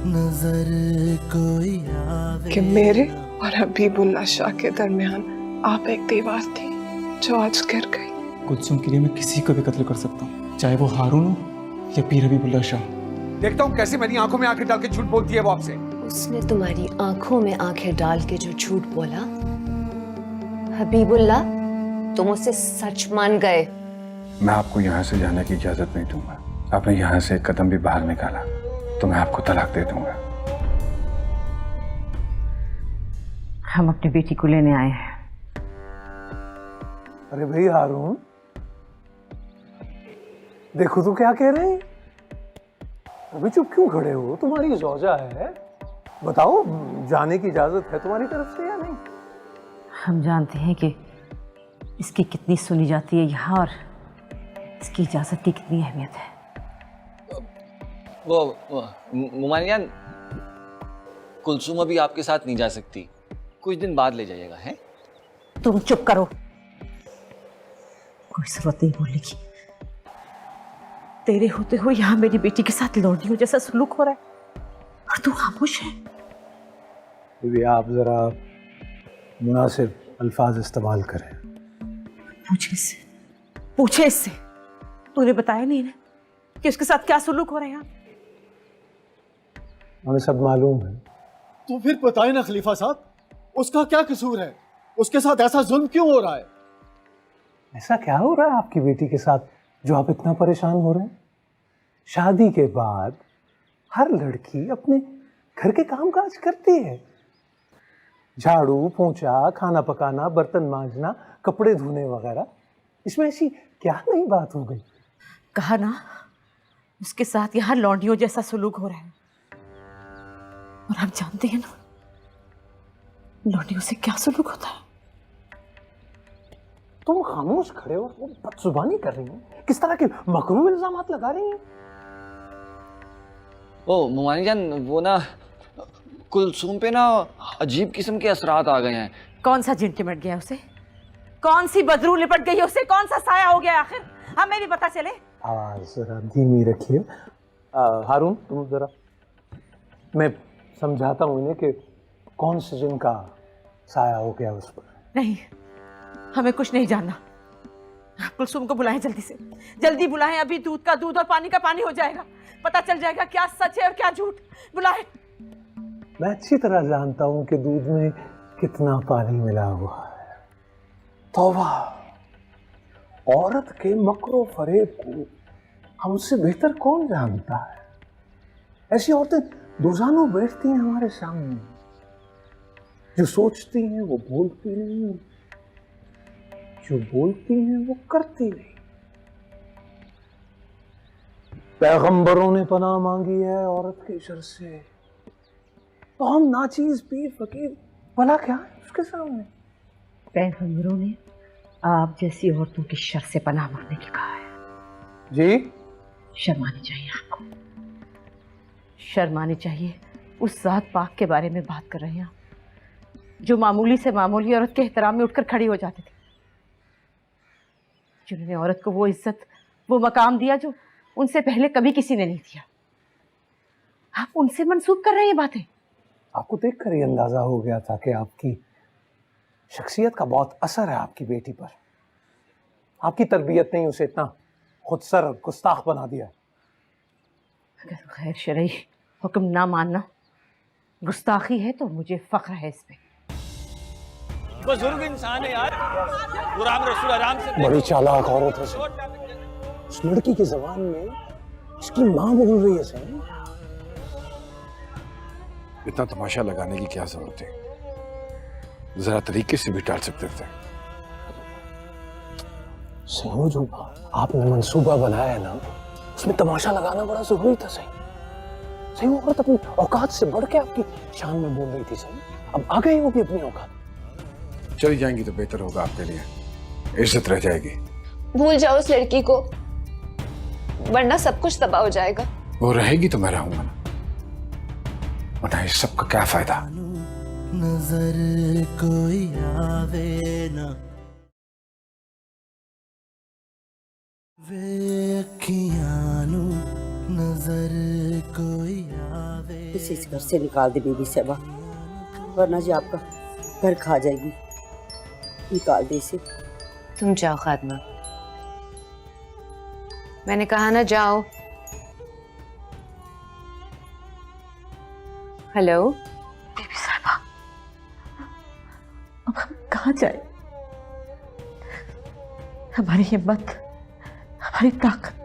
नजर कोई आवे कि मेरे और हबीबुल्लाह शाह के दरमियान आप एक दीवार थी जो आज गिर गई। कुलसुम के लिए मैं किसी को भी कत्ल कर सकता हूँ, चाहे वो हारून हो या पीर हबीबुल्लाह शाह। देखता हूँ कैसे मेरी आंखों में आंखें डाल के झूठ बोलती है वो आपसे। उसने तुम्हारी आंखों में आंखें डाल के जो झूठ बोला, हबीबुल्लाह तुम उसे सच मान गए। मैं आपको यहाँ से जाने की इजाजत नहीं दूंगा। आपने यहाँ से एक कदम भी बाहर निकाला तो मैं आपको तलाक दे दूंगा। हम अपनी बेटी को लेने आए हैं। अरे भाई हारून, देखो तो क्या कह रहे हैं। अभी चुप क्यों खड़े हो? तुम्हारी ज़ौजा है, बताओ जाने की इजाजत है तुम्हारी तरफ से या नहीं? हम जानते हैं कि इसकी कितनी सुनी जाती है यहाँ और इसकी इजाजत की कितनी अहमियत है। वो मुमानियान, कुलसुम अभी आपके साथ नहीं जा सकती, कुछ दिन बाद ले जाइएगा। हैं? तुम चुप करो, कोई जरूरत नहीं बोलने की। तेरे होते हुए यहाँ मेरी बेटी के साथ लौंडियों जैसा सलूक हो रहा है और तू खामोश है। बीबी आप जरा मुनासिब अल्फाज इस्तेमाल करें। पूछे इससे तूने बताया नहीं ना कि उसके साथ क्या सलूक हो रहा है यहाँ? हमें सब मालूम है। तो फिर बताए ना खलीफा साहब, उसका क्या कसूर है? उसके साथ ऐसा जुल्म क्यों हो रहा है? ऐसा क्या हो रहा है आपकी बेटी के साथ जो आप इतना परेशान हो रहे हैं? शादी के बाद हर लड़की अपने घर के कामकाज करती है, झाड़ू पोंछा, खाना पकाना, बर्तन मांजना, कपड़े धोने वगैरह। इसमें ऐसी क्या नई बात हो गई? कहा ना, उसके साथ यहाँ लौंडियों जैसा सलूक हो रहा है और आप जानते हैं ना लौंडियों से क्या सलूक होता है। तुम खामोश खड़े हो, वो बदजुबानी कर रही हैं, किस तरह के मकरूह इल्जामात लगा रही हैं? ओ मुमानियान, वो ना कुलसुम पे ना अजीब किस्म के असरात आ गए हैं। कौन सा जिन चिमट गया उसे? कौन सी बदरू लिपट गई है उसे? कौन सा साया हो गया आखिर? हमें भी पता चले। आवाज जरा धीमी रखिए। हारून तुम जरा, मैं समझाता हूँ इन्हें कि कौन से जिन का साया हो गया उस पर। नहीं, हमें कुछ नहीं जानना। कुलसुम को बुलाएं, जल्दी से जल्दी बुलाएं। अभी दूध का दूध और पानी का पानी हो जाएगा, पता चल जाएगा क्या सच है और क्या झूठ। बुलाएं। मैं अच्छी तरह जानता हूं कि दूध में कितना पानी मिला हुआ है। तौबा, औरत के मकरो फरेब को हमसे बेहतर कौन जानता है? ऐसी औरतें रोजाना बैठती हैं हमारे सामने, जो सोचती हैं वो बोलती नहीं, जो बोलती हैं वो करती नहीं। पैगंबरों ने पनाह मांगी है औरत के शर से, तो हम नाचीज पीर फकीर भला क्या है उसके सामने? पैगंबरों ने आप जैसी औरतों की शर से पनाह मांगने की कहा है। जी, शर्म आनी चाहिए आपको, शर्म आनी चाहिए। उस जात पाक के बारे में बात कर रहे हैं आप, जो मामूली से मामूली औरत के एहतराम में उठकर खड़ी हो जाते थे, जिन्होंने औरत को वो इज्जत, वो मकाम दिया जो उनसे पहले कभी किसी ने नहीं दिया। आप उनसे मंसूब कर रहे हैं बातें। आपको देखकर ही अंदाजा हो गया था कि आपकी शख्सियत का बहुत असर है आपकी बेटी पर। आपकी तरबियत ने उसे इतना खुदसर और गुस्ताख बना दिया। अगर गैर शरई हुक्म ना मानना गुस्ताखी है तो मुझे फख्र है इस पे। बुजुर्ग इंसान है यार, गुलाम रसूल आराम से। बड़ी चालाक औरत है। उस लड़की की जबान में उसकी माँ बोल रही है। सही, इतना तमाशा लगाने की क्या जरूरत है? जरा तरीके से भी टाल सकते थे। सही, जो आपने मंसूबा बनाया है ना, उसमें तमाशा लगाना बड़ा जरूरी था। सही सही, वो औरत अपनी औकात से बढ़ के आपकी शान में बोल रही थी। सही, अब आ गई होगी अपनी औकात। चली जाएंगी तो बेहतर होगा आपके लिए, इज्जत रह जाएगी। भूल जाओ उस लड़की को, वरना सब कुछ तबाह हो जाएगा। वो रहेगी तो मैं रहूंगा ना, वरना इस सब का क्या फायदा? नजर कोई आवे ना, वे अखियां नू नजर कोई आवे इसे इस घर से निकाल दे बीबी सेवा, वरना जी आपका घर खा जाएगी। निकाल दे इसे। तुम जाओ खादमा, मैंने कहा ना जाओ। हेलो बीबी साहिबा, अब हम कहाँ जाए? हमारी हिम्मत, हमारी ताकत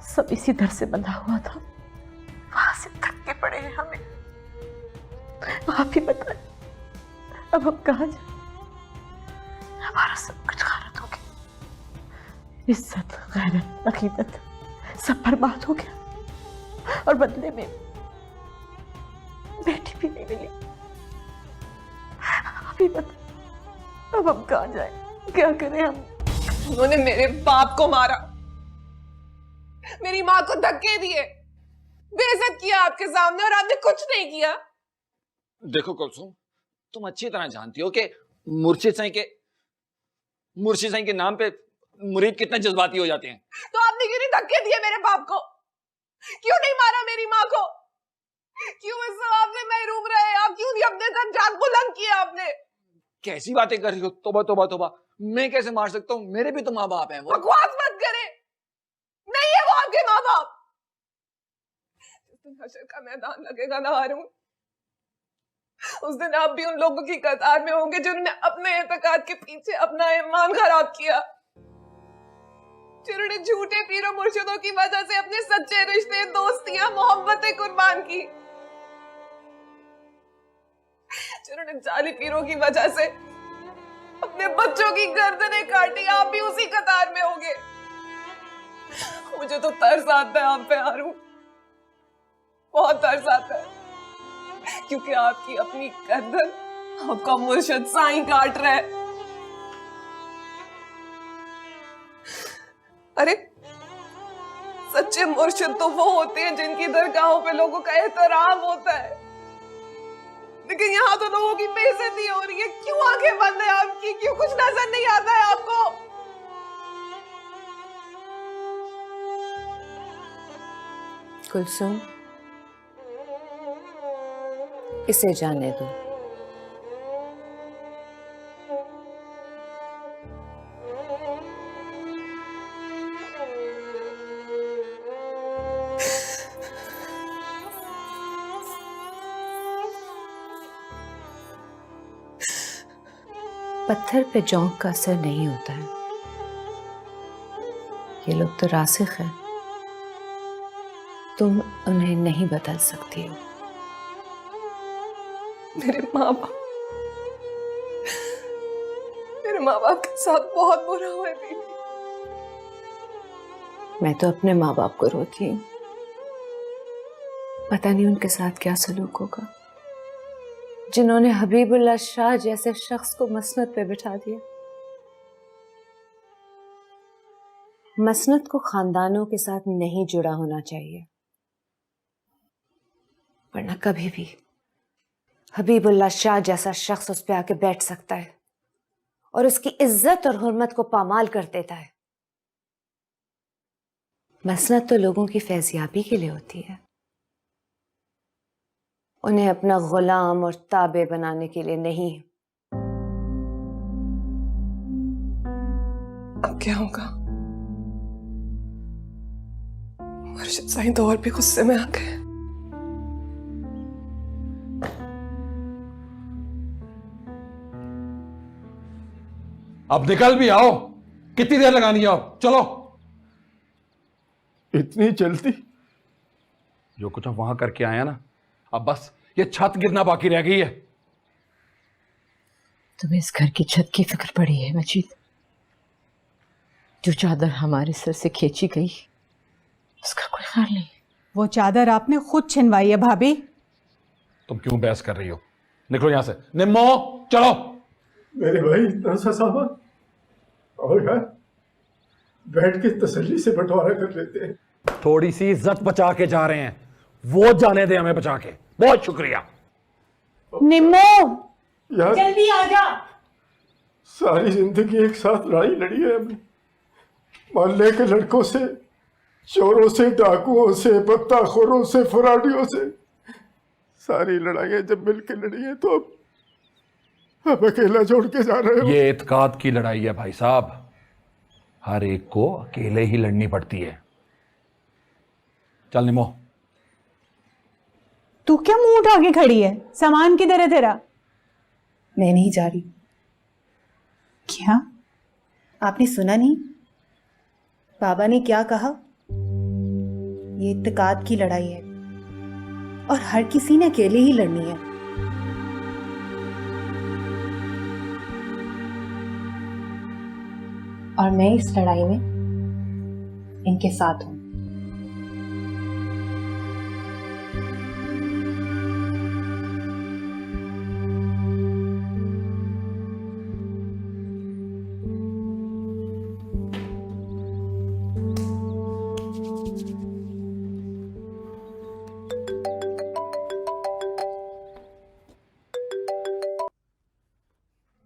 सब इसी दर से बंधा हुआ था। वहां से थक के पड़े हैं हमें। आप ही बताएं, अब हम कहाँ जाए? हमारा सब कुछ खारत हो गया, इज्जत, गैरत, अकीदत सब बर्बाद हो गया, और बदले में बेटी भी नहीं मिली। अभी बता, अब हम कहाँ जाए, क्या करें हम? उन्होंने मेरे बाप को मारा, मेरी माँ को धक्के दिए, बेइज्जत किया आपके सामने, और आपने कुछ नहीं किया। देखो कुलसुम, तुम अच्छी तरह जानती हो कि मुर्शिद साईं के नाम पे मुरीद कितने जज्बाती हो जाते हैं। तो आपने क्यों नहीं धक्के दिए मेरे बाप को? क्यों नहीं मारा मेरी माँ को? क्यों इस सवाब में महरूम रहे आप? क्यों नहीं अपने दर्जात बुलंद किया आपने? कैसी बातें कर रही हो? तौबा तौबा तौबा, मैं कैसे मार सकता हूँ? मेरे भी तो माँ बाप हैं। वो बकवास मत करे, नहीं है वो आपके माँ बाप। जिस दिन हशर का मैदान लगेगा ना हारून, उस दिन आप भी उन लोगों की कतार में होंगे जिन्होंने अपने एतकाद के पीछे अपना ईमान खराब किया, जिन्होंने झूठे पीरों मुर्शिदों की वजह से अपने सच्चे रिश्ते, दोस्तियां, मोहब्बतें कुर्बान की, जिन्होंने जाली पीरों की वजह से अपने बच्चों की गर्दनें काटी। आप भी उसी कतार में होंगे। मुझे तो तरस आता है आप पे हारून, बहुत तरस आता है, क्योंकि आपकी अपनी गर्दन आपका मुर्शिद साईं काट रहा है। अरे सच्चे मुर्शिद तो वो होते हैं जिनकी दरगाहों पे लोगों का एहतराम होता है, लेकिन यहाँ तो लोगों की बेइज्जती हो रही है। क्यों आंखें बंद है आपकी? क्यों कुछ नजर नहीं आता है आपको? कुलसुम, इसे जाने दो। पत्थर पे जौंक का असर नहीं होता है। ये लोग तो रासिख हैं, तुम उन्हें नहीं बदल सकती हो। मेरे माँ बाप के साथ बहुत बुरा हुआ है बीबी। मैं तो अपने माँ बाप को रोती हूँ, पता नहीं उनके साथ क्या सलूक होगा, जिन्होंने हबीबुल्लाह शाह जैसे शख्स को मसनद पे बिठा दिया। मसनद को खानदानों के साथ नहीं जुड़ा होना चाहिए, वरना कभी भी हबीबुल्लाह शाह जैसा शख्स उस पे आके बैठ सकता है और उसकी इज्जत और हुर्मत को पामाल कर देता है। मसनद तो लोगों की फैज़याबी के लिए होती है, उन्हें अपना गुलाम और ताबे बनाने के लिए नहीं। अब क्या होगा? मुर्शिद साईं तो और भी गुस्से में आ गए। अब निकल भी आओ, कितनी देर लगानी है? अब चलो। इतनी जल्दी? जो कुछ हम वहां करके आए हैं ना, अब बस ये छत गिरना बाकी रह गई है। तुम्हें इस घर की छत की फिक्र पड़ी है मजीद? जो चादर हमारे सर से खींची गई उसका कोई ख्याल नहीं। वो चादर आपने खुद छिनवाई है भाभी। तुम क्यों बहस कर रही हो? निकलो यहां से। निम्मो चलो। मेरे भाई इतना सा सामान, और यार बैठ के तसल्ली से बंटवारा कर लेते हैं। थोड़ी सी इज्जत बचा के जा रहे हैं, वो जाने दे हमें बचा के। बहुत शुक्रिया। निम्मो यार जल्दी आ जा। सारी जिंदगी एक साथ लड़ाई लड़ी है हमने, मोहल्ले के लड़कों से चोरों से, डाकुओं से, बत्ताखोरों से, फराडियों से सारी लड़ाइयां जब मिलकर लड़ी है तो अब अकेला छोड़ के जा रहे हो। ये एतकाद की लड़ाई है भाई साहब, हर एक को अकेले ही लड़नी पड़ती है। चल निमो। तू क्या मुंह उठा के खड़ी है? सामान किधर है तेरा? मैं नहीं जा रही। क्या? आपने सुना नहीं? बाबा ने क्या कहा? ये इत्तेकाद की लड़ाई है और हर किसी ने अकेले ही लड़नी है। और मैं इस लड़ाई में इनके साथ हूं।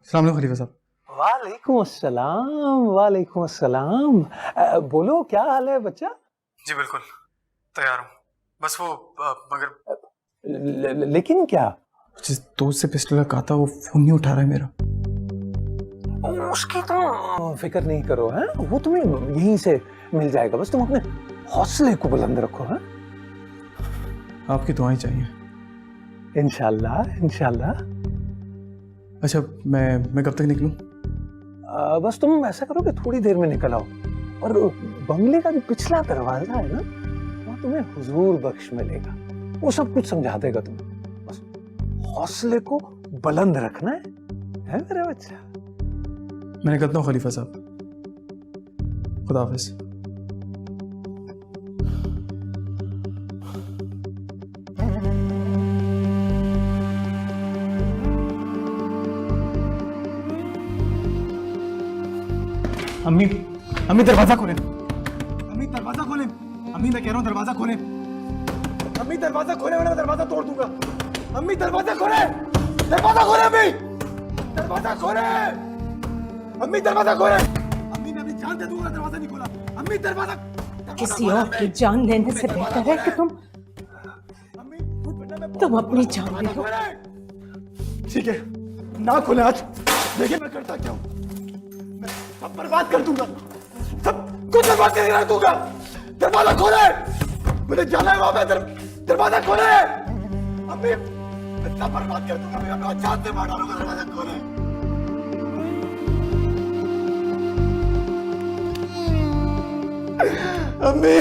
अस्सलाम वालेकुम खलीफा साहब। वालेकुम अस्सलाम, वालेकुम अस्सलाम। बोलो क्या हाल है बच्चा? जी बिल्कुल तैयार हूँ, बस वो मगर लेकिन क्या? जिस दोस्त से पिस्टल का था वो फोन नहीं उठा रहा है मेरा। उसकी तो फिक्र नहीं करो, है वो तुम्हें यहीं से मिल जाएगा, बस तुम अपने हौसले को बुलंद रखो। है आपकी दुआएं चाहिए। इंशाल्लाह इंशाल्लाह। अच्छा मैं कब तक निकलूं? बस तुम ऐसा करो कि थोड़ी देर में निकल आओ, और बंगले का जो पिछला दरवाजा है ना, वहाँ तुम्हें हुजूर बख्श मिलेगा, वो सब कुछ समझा देगा तुम्हें। बस हौसले को बुलंद रखना है मेरा बच्चा। मैं निकलता हूँ खलीफा साहब, खुदा हाफिज। अम्मी अम्मी दरवाजा खोलें, अम्मी दरवाजा खोलें, अम्मी मैं कह रहा हूँ दरवाजा खोलें, अम्मी दरवाजा खोलें वरना दरवाजा तोड़ दूंगा। अम्मी दरवाजा खोलें, दरवाजा खोलें, अम्मी दरवाजा खोलें, अम्मी दरवाजा खोलें, अम्मी मैं अभी जान दे दूंगा दरवाजा नहीं खोला। अम्मी दरवाजा, किसी और की जान लेने से बेहतर है कि तुम अपनी जान ले लो। ठीक है ना खोले आज, देखिए मैं करता क्या हूँ, सब बर्बाद कर दूंगा, सब कुछ बर्बाद करके रख दूंगा। दरवाजा खोले, मुझे जाना है वहां पे, दरवाजा खोले। अम्मी मैं सब बर्बाद कर दूंगा, मैं अपना जान से मार डालूंगा। दरवाजा खोले। अम्मी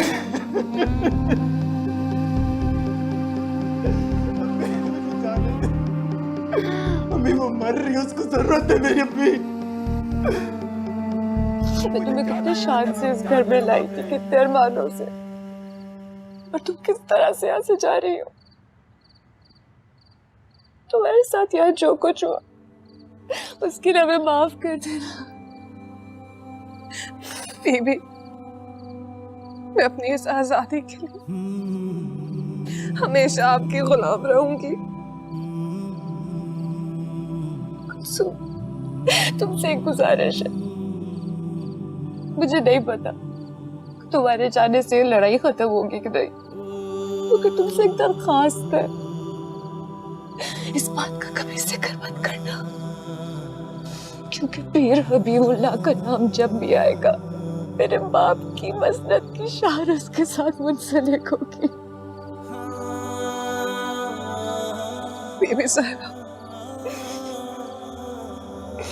अम्मी वो मर रही है, उसको जरूरत है मेरी अम्मी। मैं तुम्हें कितने शान से इस घर में लाई थी, कितने अरमानों से, और तुम किस तरह से यहाँ से जा रही हो। तुम्हारे साथ यहाँ जो कुछ हुआ उसके लिए हमें माफ कर देना बीबी। मैं अपनी इस आजादी के लिए हमेशा आपकी गुलाम रहूंगी। तुमसे एक गुजारिश है, मुझे नहीं पता तुम्हारे जाने से लड़ाई खत्म होगी कि नहीं, मगर तुमसे एक दरखास्त है, इस बात का कभी जिक्र मत करना, क्योंकि पीर हबीबुल्लाह का नाम जब भी आएगा मेरे बाप की मसनद की शान उसके साथ मुंसलिक होगी। बीबी साहिबा,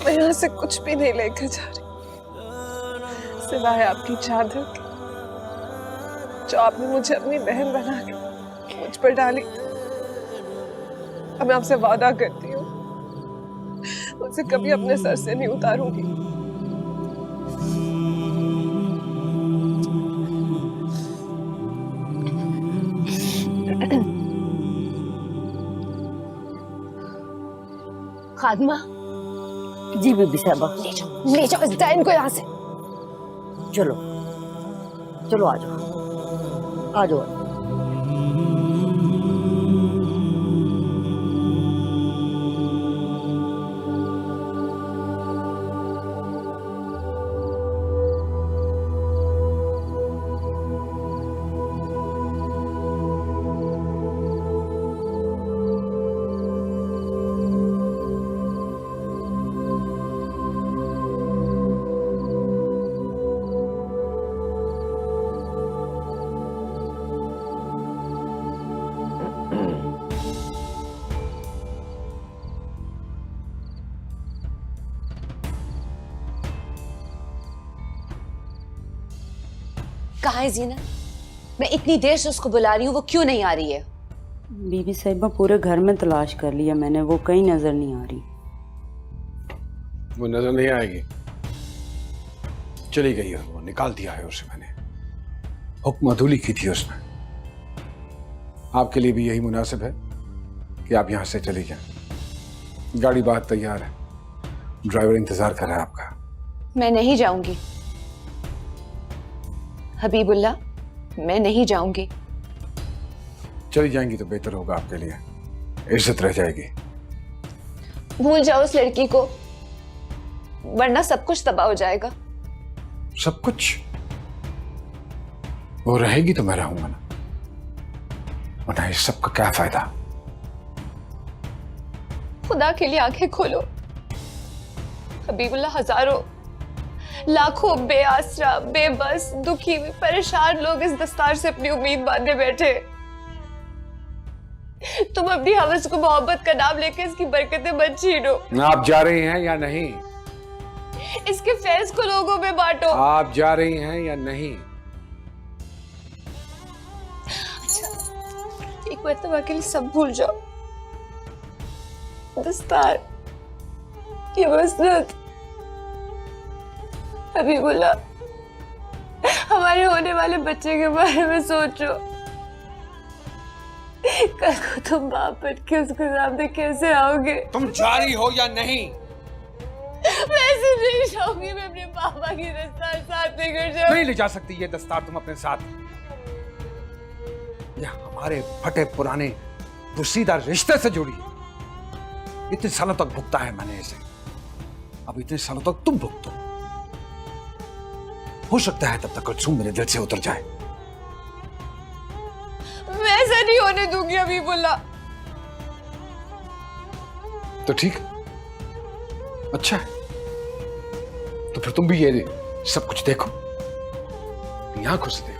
मैं यहाँ से कुछ भी नहीं लेकर जा रही सिवाय आपकी चादर की, जो आपने मुझे अपनी बहन बना के मुझ पर डाली। अब मैं आपसे वादा करती हूँ उसे कभी अपने सर से नहीं उतारूंगी। खादमा, जी बीबी साहबा। ले जाओ इस डायन को यहाँ से। चलो चलो आ जाओ आ जाओ। कहाँ है जीनत? मैं इतनी देर से उसको बुला रही हूँ, वो क्यों नहीं आ रही है? बीबी साहिबा पूरे घर में तलाश कर लिया मैंने, वो कहीं नजर नहीं आ रही। वो नजर नहीं आएगी, चली गई है, वो निकाल दिया है उसे मैंने। हुक्म अदूली की थी उसने। आपके लिए भी यही मुनासिब है कि आप यहां से चली जाएं। गाड़ी बाहर तैयार है, ड्राइवर इंतजार कर रहा है आपका। मैं नहीं जाऊंगी हबीबुल्ला, मैं नहीं जाऊंगी। चली जाएंगी तो बेहतर होगा आपके लिए, इज्जत रह जाएगी। भूल जाओ उस लड़की को, वरना सब कुछ तबाह हो जाएगा। सब कुछ? वो रहेगी तो मैं रहूंगा ना, वरना इस सब का क्या फायदा? खुदा के लिए आंखें खोलो हबीबुल्ला। हजारों लाखों बेआसरा, बेबस, दुखी, परेशान लोग इस दस्तार से अपनी उम्मीद बांधे बैठे। तुम अपनी हवस को मोहब्बत का नाम लेके इसकी बरकतें मत छीनो। आप जा रही हैं या नहीं? इसके फैज को लोगों में बांटो। आप जा रही हैं या नहीं? अच्छा, एक मरतबा के लिए सब भूल जाओ। दस्तार, ये मसनद, हबीबुल्ला, हमारे होने वाले बच्चे के बारे में सोचो। कल को तुम बाप बन के उसके सामने कैसे आओगे? तुम जा रही हो या नहीं? मैं ऐसे नहीं जाऊंगी, मैं अपने पापा की दस्तार साथ लेकर जाऊंगी। नहीं ले जा सकती ये दस्तार तुम अपने साथ। यह हमारे फटे पुराने पुसीदा रिश्ते से जुड़ी है। इतने सालों तक भुगता है मैंने इसे, अब इतने सालों तक तुम भुगतो। हो सकता है तब तक कुलसूम मेरे दिल से उतर जाए। मैं ऐसा नहीं होने दूंगी हबीबुल्ला। तो ठीक, अच्छा है, तो फिर तुम भी ये सब कुछ देखो, अपनी आंखों से देखो।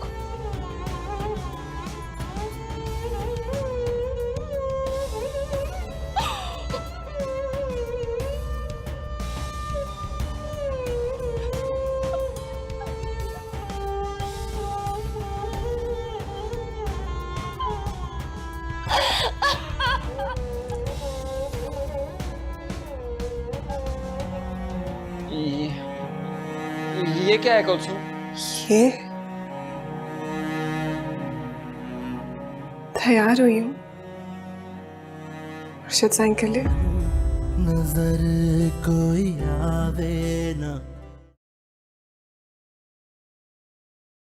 ये क्या है कुलसूम? ये तैयार हुई हूँ मुर्शिद साईं के लिए। नजर कोई आवे ना,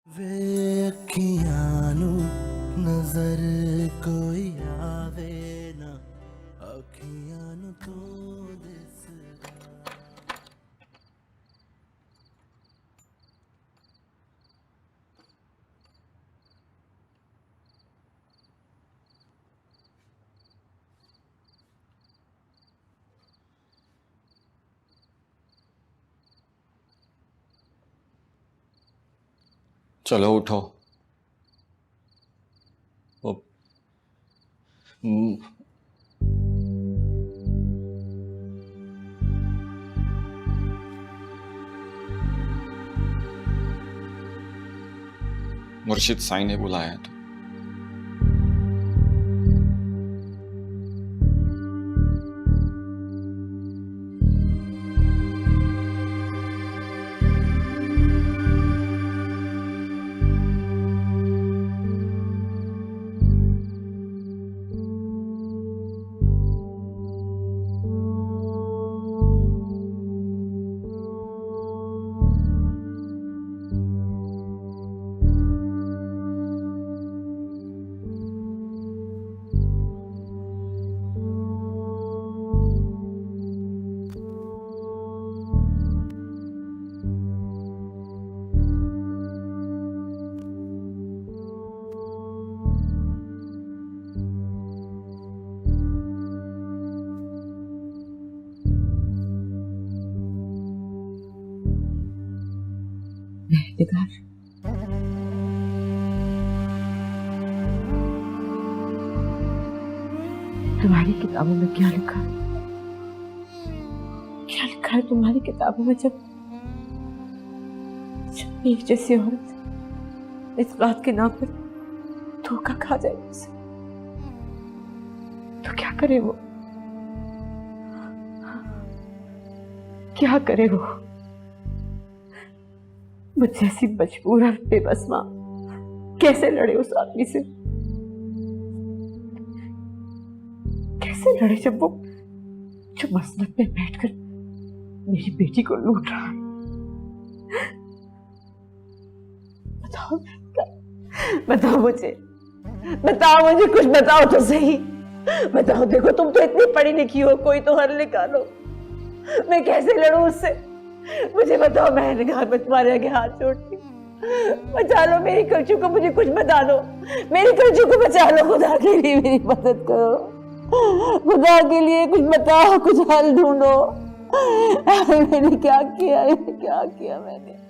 वे अखियां नू नजर कोई आवे ना, अखियां नू तू दिसदा। चलो उठो। मुर्शिद साईं ने बुलाया है तो। तुम्हारी किताबों में क्या लिखा है? क्या लिखा है तुम्हारी किताबों में? जब एक जैसी औरत इस बात के नाम पर धोखा खा जाए उसे, तो क्या करे वो? क्या करे वो? मुझ जैसी मजबूर और बेबस मां कैसे लड़े उस आदमी से? कैसे लड़े जब वो जो मसनद में बैठकर मेरी बेटी को लूट रहा है? बताओ, बताओ मुझे, बताओ मुझे, कुछ बताओ तो सही। बताओ, देखो तुम तो इतनी पढ़ी लिखी हो, कोई तो हल निकालो। मैं कैसे लड़ूं उससे? मुझे बताओ, मैं घर में तुम्हारे आगे हाथ जोड़ती हूँ। बचा लो मेरी कलचू को, मुझे कुछ बता दो। मेरी कलचू को बचा लो, खुदा के लिए मेरी मदद करो। खुदा के लिए कुछ बताओ, कुछ हल ढूंढो। मैंने क्या किया, क्या किया मैंने?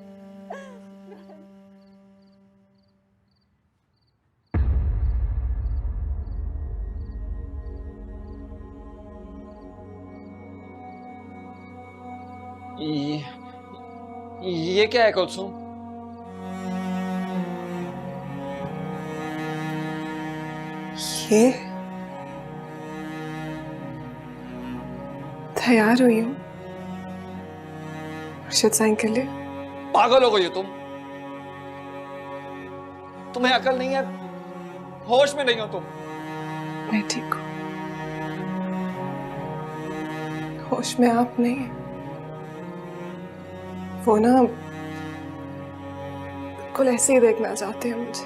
ये क्या है कुलसुम? ये तैयार हुई हूँ मुर्शिद साईं के लिए। पागल हो गई हो तुम? तुम्हें अकल नहीं है? होश में नहीं हो तुम? मैं ठीक हूँ, होश में आप नहीं है। वो ना बिल्कुल ऐसे ही देखना चाहते हैं मुझे,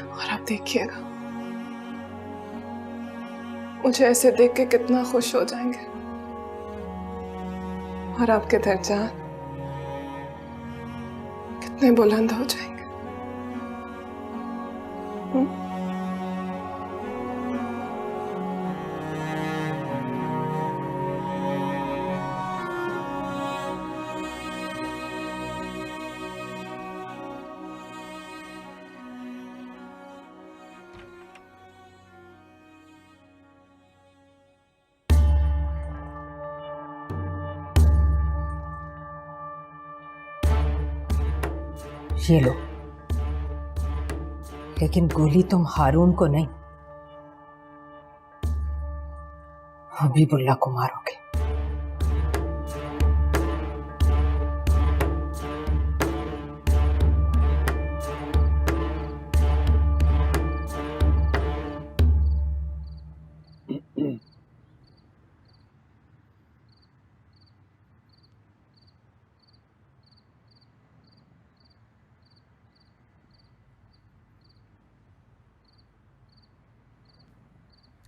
और आप देखिएगा मुझे ऐसे देख के कितना खुश हो जाएंगे, और आपके दर्जा कितने बुलंद हो जाएंगे। ये लो, लेकिन गोली तुम हारून को नहीं, हबीबुल्लाह को मारोगे।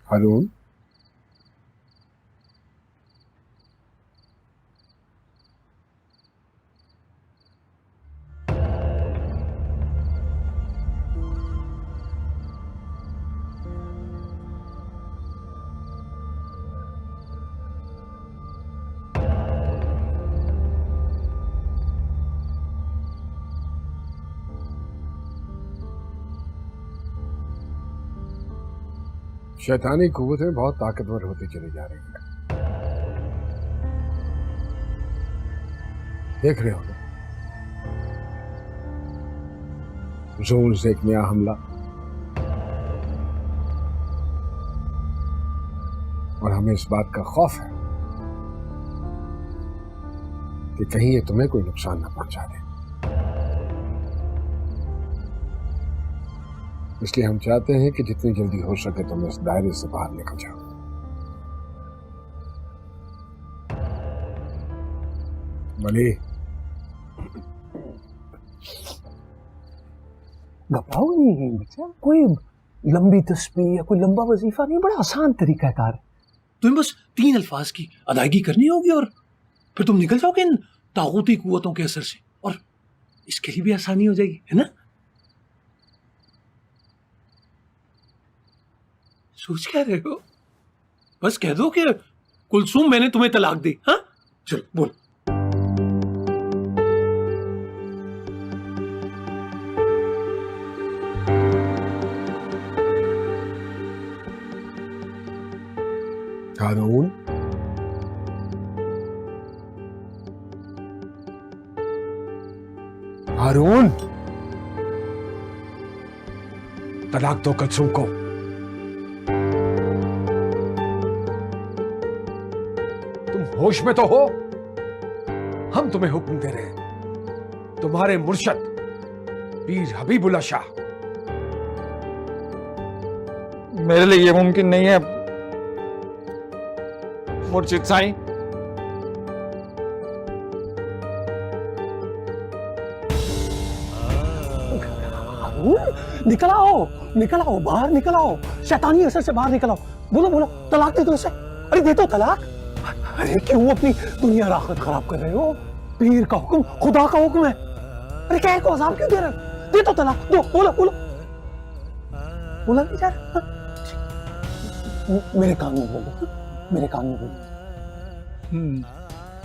हारून, शैतानी कुव्वतें बहुत ताकतवर होती चली जा रही हैं। देख रहे हो ना, जोन से एक नया हमला, और हमें इस बात का खौफ है कि कहीं ये तुम्हें कोई नुकसान ना पहुंचा दे। इसलिए हम चाहते हैं कि जितनी जल्दी हो सके तुम इस दायरे से बाहर निकल जाओ। मली, घबराओ नहीं बच्चा, कोई लंबी तस्बीह या कोई लंबा वजीफा नहीं, बड़ा आसान तरीका कार। तुम्हें बस 3 अल्फाज की अदायगी करनी होगी और फिर तुम निकल जाओगे इन तागूती कुव्वतों के असर से, और इसके लिए भी आसानी हो जाएगी, है ना? सोच क्या रहे हो? बस कह दो कि कुलसुम मैंने तुम्हें तलाक दी। हाँ, चलो बोल। हारून, हारून, तलाक दो कुलसुम को। तुम होश में तो हो? हम तुम्हें हुक्म दे रहे हैं। तुम्हारे मुर्शद पीर हबीबुल्ला शाह। मेरे लिए ये मुमकिन नहीं है मुर्शिद साईं। निकल आओ, निकल आओ, बाहर निकल आओ, शैतानी असर से बाहर निकल आओ। बोलो बोलो, तलाक दे दो इसे। अरे दे दो तलाक। अरे क्यों अपनी दुनिया और आखिरत खराब कर रहे हो? पीर का हुक्म खुदा का हुक्म है। अरे क्या को अजाब क्यों दे रहे हो? दे दो तलाक, दो। बोलो बोलो, बोला नहीं जा रहा। मेरे कान में बोलो, मेरे कान में बोलो।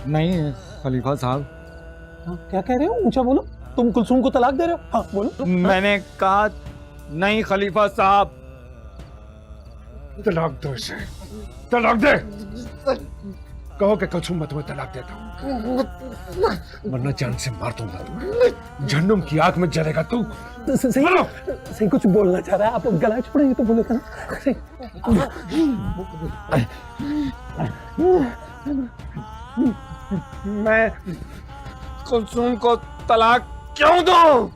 नहीं खलीफा साहब। क्या कह रहे हो? ऊंचा बोलो। तुम कुलसुम को तलाक दे रहे हो? हाँ बोलो। मैंने कहा नहीं खलीफा साहब। तलाक दो इसे, तलाक दे। कहो कि कुलसुम मैं तुम्हें तलाक देता हूं, वरना जान से मार दूंगा तुम्हें। जहन्नुम की आग में जलेगा तू। सही सही कुछ बोलना चाह रहा है। आप गला छोड़ेंगे तो बोलेगा ना। मैं कुलसुम को तलाक क्यों दूं?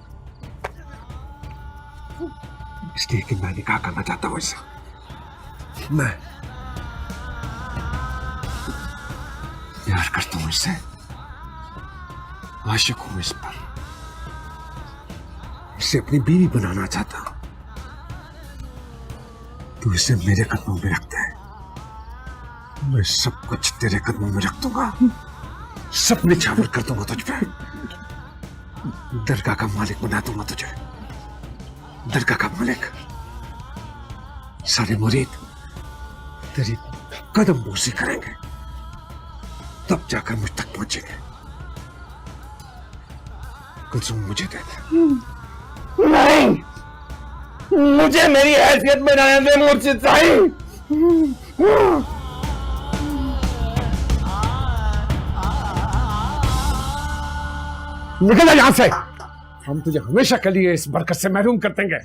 इसलिए कि मैं निकाह करना चाहता हूं इससे। मैं प्यार करता हूं इससे, आशिक हूं इस पर, इसे अपनी बीवी बनाना चाहता हूं। तू इसे मेरे कदमों में रख दे, मैं सब कुछ तेरे कदमों में रख दूंगा, सब निछावर कर दूंगा तुझ पे। दरगाह का मालिक बना दूंगा तुझे, दरगाह का मालिक। सारे मुरीद तेरी कदम बोसी करेंगे, तब जाकर मुझ तक पहुंचेंगे। कुलसुम मुझे दे दे। नहीं, मुझे मेरी हैसियत में रहने दे मुर्शिद साईं। निकल जा यहां से। हम तुझे हमेशा के लिए इस बरकत से महरूम कर देंगे।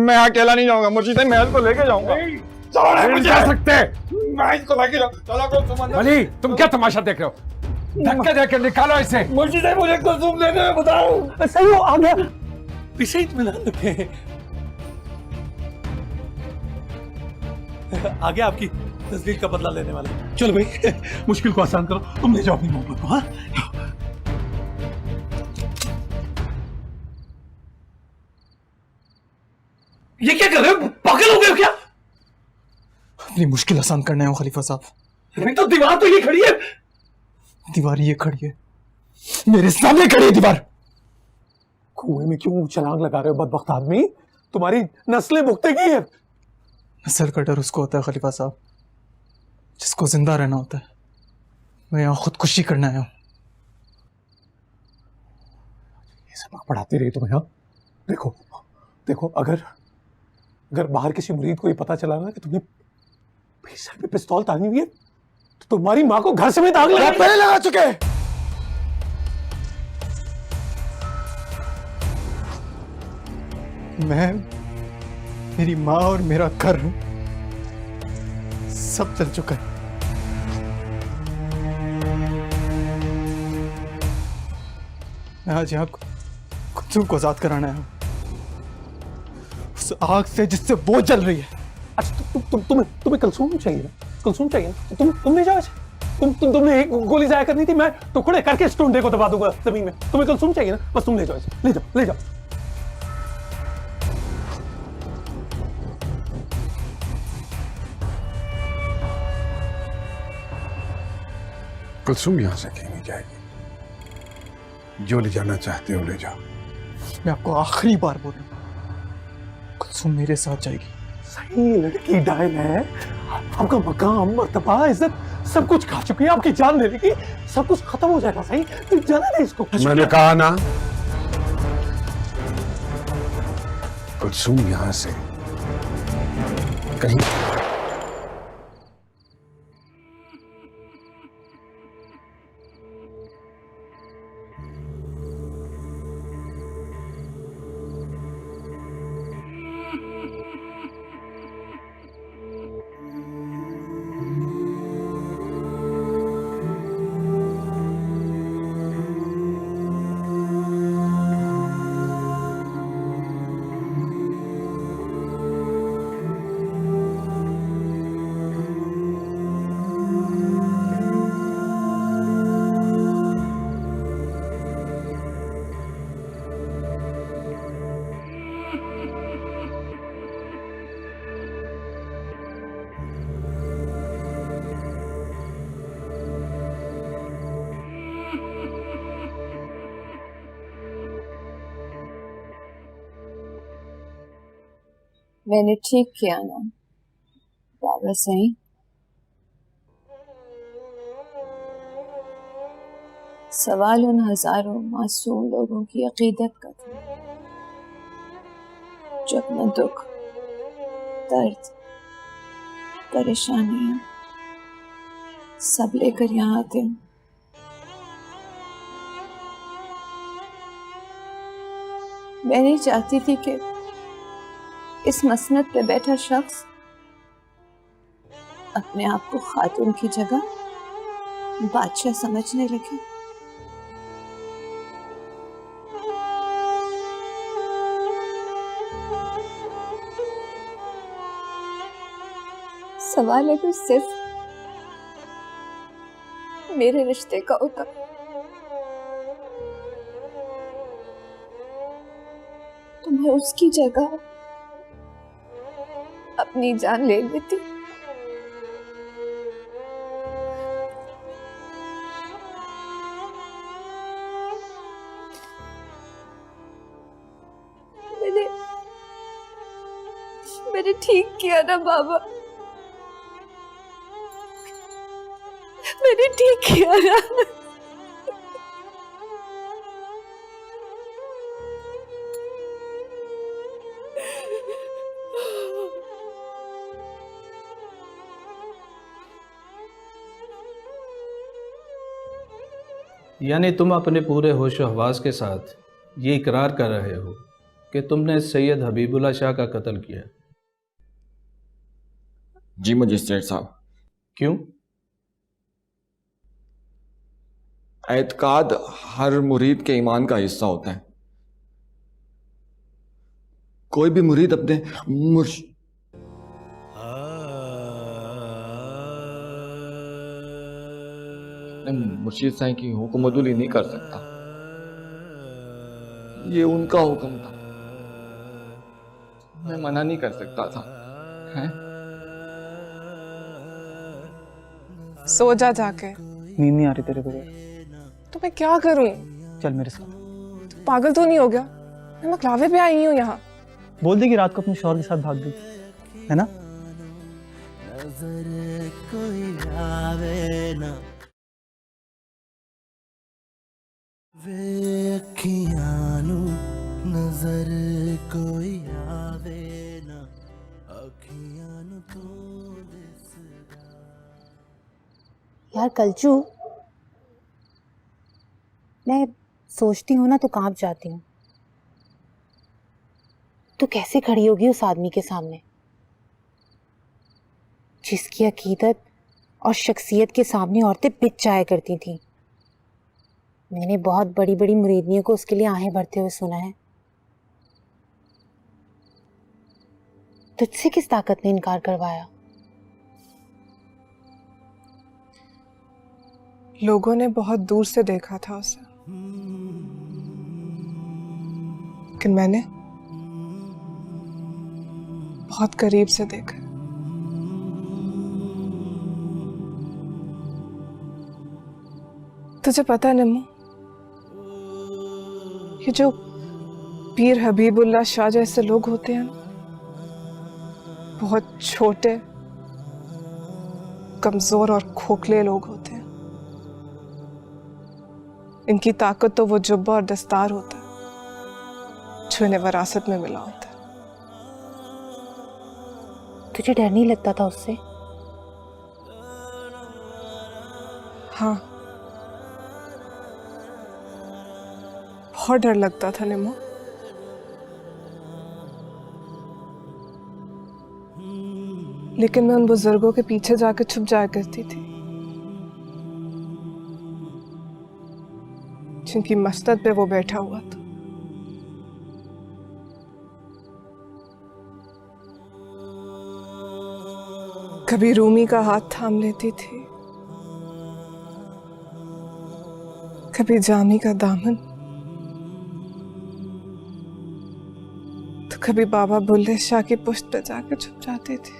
मैं अकेला नहीं जाऊंगा मुर्शिद साईं, महल को लेके जाऊंगा। नहीं जा सकते। मैं इसको लेके जाऊंगा। अली तुम क्या तमाशा देख रहे हो? धक्के देकर निकालो इसे। मुर्शिद साईं मुझे कुलसुम दे दे, बताओ। सही हो, आ गया। इसे इत्मीनान रखे। आ गया आपकी तस्वीर का बदला लेने वाला। चलो भाई, मुश्किल को आसान करो। तुम ले जाओ अपनी मोहब्बत को। हाँ ये क्या कर रहे हो? पागल हो गए हो क्या? अपनी मुश्किल आसान करना है खलीफा साहब। अरे तो दीवार तो ये खड़ी है। दीवार ये खड़ी है, मेरे सामने खड़ी है दीवार। कुएं में क्यों छलांग लगा रहे हो बदबख्त आदमी? तुम्हारी नस्लें भुगतेगी है। नस्ल का डर उसको होता है खलीफा साहब जिसको जिंदा रहना होता है। मैं यहाँ खुदकुशी करना आया हूँ। ये सबक पढ़ाते रहे तुम्हें। हाँ देखो देखो, अगर बाहर किसी मुरीद को ये पता चला ना कि तुम्हें सर पे पिस्तौल तानी हुई है तो तुम्हारी माँ को घर समेत आग लगा। पहले लगा चुके हैं। मैं, मेरी माँ और मेरा घर सब चल चुका है। मैं आज यहाँ कुलसुम को आजाद कराना है, उस आग से जिससे वो जल रही है। अच्छा तुम्हें कुलसुम चाहिए ना? कुलसुम चाहिए ना? तुम ले जाओ इसे। तुमने एक गोली जाया करनी थी, मैं टुकड़े करके इस टुंडे को दबा दूंगा जमीन में। तुम्हें कुलसुम चाहिए ना? बस तुम ले जाओ इसे, ले जाओ ले जाओ। कुलसुम यहां से कहीं नहीं जाएगी। जो ले जाना चाहते हो ले जाओ। मैं आपको आखिरी बार बोल रहा हूं, कुलसुम मेरे साथ जाएगी। सही लड़की डायल है। आपका मकाम, मर्तबा, इज्जत सब कुछ खा चुकी है। आपकी जान ले लेगी, सब कुछ खत्म हो जाएगा। सही तो जाना नहीं इसको। मैंने कहा ना, कुलसुम यहां से कहीं मैंने ठीक किया ना बाबा सही। सवाल उन हजारों मासूम लोगों की अकीदत का था जो अपना दुख, दर्द, परेशानियां सब लेकर यहाँ आते हैं। मैं नहीं चाहती थी कि इस मसनद पे बैठा शख्स अपने आप को खातून की जगह बादशाह समझने लगे। सवाल अगर सिर्फ मेरे रिश्ते का होता तो मैं उसकी जगह अपनी जान ले लेती। मैंने ठीक किया ना बाबा, मैंने ठीक किया ना। यानी तुम अपने पूरे होश और हवास के साथ ये इकरार कर रहे हो कि तुमने सैयद हबीबुल्लाह शाह का कत्ल किया? जी मजिस्ट्रेट साहब। क्यों? एतकाद हर मुरीद के ईमान का हिस्सा होता है। कोई भी मुरीद अपने मुर्शिद साईं की हुक्मदुली नहीं कर सकता। ये उनका हुक्म था, मैं मना नहीं कर सकता था। हैं? सो जा जाके। नींद नहीं आ रही तेरे बगैर। तो मैं क्या करूं? चल मेरे साथ। तू पागल तो नहीं हो गया? मैं मकलावे पे आई हूँ यहाँ। बोल दे कि रात को अपने शौहर के साथ भाग गई है ना? नजर कोई आवे ना वे अखियां नू नजर कोई आवे ना अखियां नू तू दिसदा। यार कलचू, मैं सोचती हूँ ना तो कांप जाती हूँ। तो कैसे खड़ी होगी उस आदमी के सामने जिसकी अकीदत और शख्सियत के सामने औरतें बिक जाया करती थीं। मैंने बहुत बड़ी बड़ी मुरीदनियों को उसके लिए आहें भरते हुए सुना है। तुझसे किस ताकत ने इनकार करवाया? लोगों ने बहुत दूर से देखा था उसे, लेकिन मैंने बहुत करीब से देखा। तुझे पता है निम्मू, ये जो पीर हबीबुल्लाह शाह जैसे लोग होते हैं, बहुत छोटे, कमजोर और खोखले लोग होते हैं। इनकी ताकत तो वो जुब्बा और दस्तार होता है जो इन्हें विरासत में मिला होता है। तुझे डर नहीं लगता था उससे? हाँ, बहुत डर लगता था निम्मू। लेकिन मैं उन बुजुर्गों के पीछे जाकर छुप जाया करती थी जिनकी मस्तद पे वो बैठा हुआ था। कभी रूमी का हाथ थाम लेती थी, कभी जामी का दामन, तो कभी बाबा बुल्ले शाह की पुश्त पे जाकर छुप जाती थी।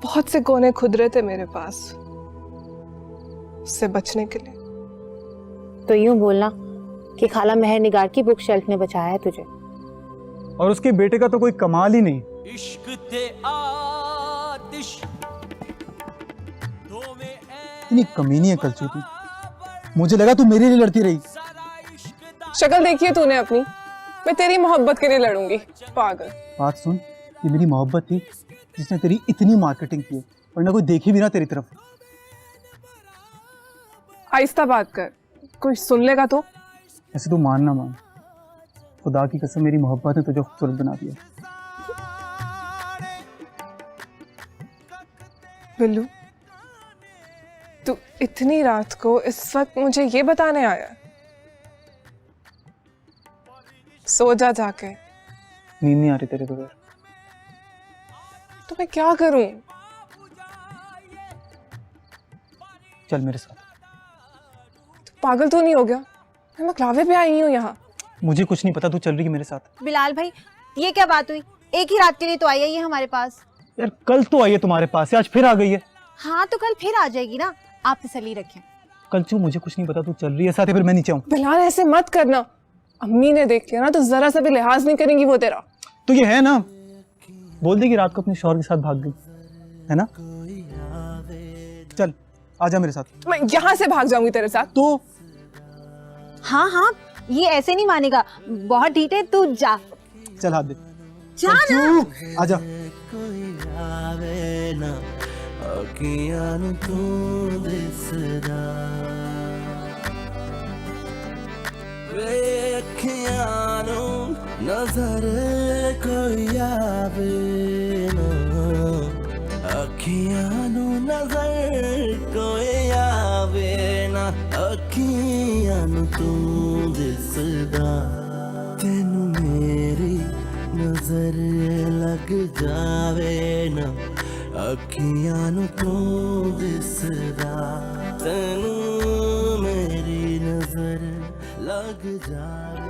बहुत से कोने खुदरे थे मेरे पास उससे बचने के लिए। तो यूं बोलना कि खाला मेहर निगार की बुक शेल्फ ने बचाया है तुझे। और उसके बेटे का तो कोई कमाल ही नहीं। इश्क ते आतिश इतनी कमीनी है कलचू तू। मुझे लगा तू मेरे लिए लड़ती रही। शक्ल देखी है तूने अपनी, मैं तेरी मोहब्बत के लिए लड़ूंगी पागल। बात सुन, ये मेरी मोहब्बत थी जिसने तेरी इतनी मार्केटिंग की, वरना कोई देखे भी ना तेरी तरफ। आहिस्ता बात कर, कोई सुन लेगा तो। ऐसे तू मान ना मान, खुदा की कसम मेरी मोहब्बत ने तुझे खूबसूरत बना दिया। बिल्लू, तू इतनी रात को इस वक्त मुझे ये बताने आया? सो जा जाके। नींद नहीं आ रही तेरे बगैर। तो मैं क्या करूं? चल मेरे साथ। पागल तो नहीं हो गया? मैं मकलावे पे आई हूँ यहाँ। मुझे कुछ नहीं पता, तू चल रही है मेरे साथ। बिलाल भाई, ये क्या बात हुई? एक ही रात के लिए तो आई है ये हमारे पास। यार कल तो आई है तुम्हारे पास से, आज फिर आ गई है। हाँ तो कल फिर आ जाएगी ना, आप तसल्ली रखें। कलचू मुझे कुछ नहीं पता, तू चल रही है साथ, फिर मैं नीचे आऊँ। बिलाल ऐसे मत करना, अम्मी ने देख लिया ना तो जरा सा भी लिहाज नहीं करेंगी वो तेरा। तो ये है ना, बोल दे कि रात को अपने शौहर के साथ भाग गई है ना। चल आजा मेरे साथ। मैं यहाँ से भाग जाऊंगी तेरे साथ तो? हाँ हाँ, ये ऐसे नहीं मानेगा, बहुत ढीठ है, तू जा। चल हाथ दे, जा ना। आजा। नजर कोई आवे ना, अखियां नू नजर कोई आवे ना, अखियां नू तू दिसदा, तेनू मेरी नजर लग जावे ना, अखियां नू तू दिसदा, तेनू मेरी नजर लग जावे।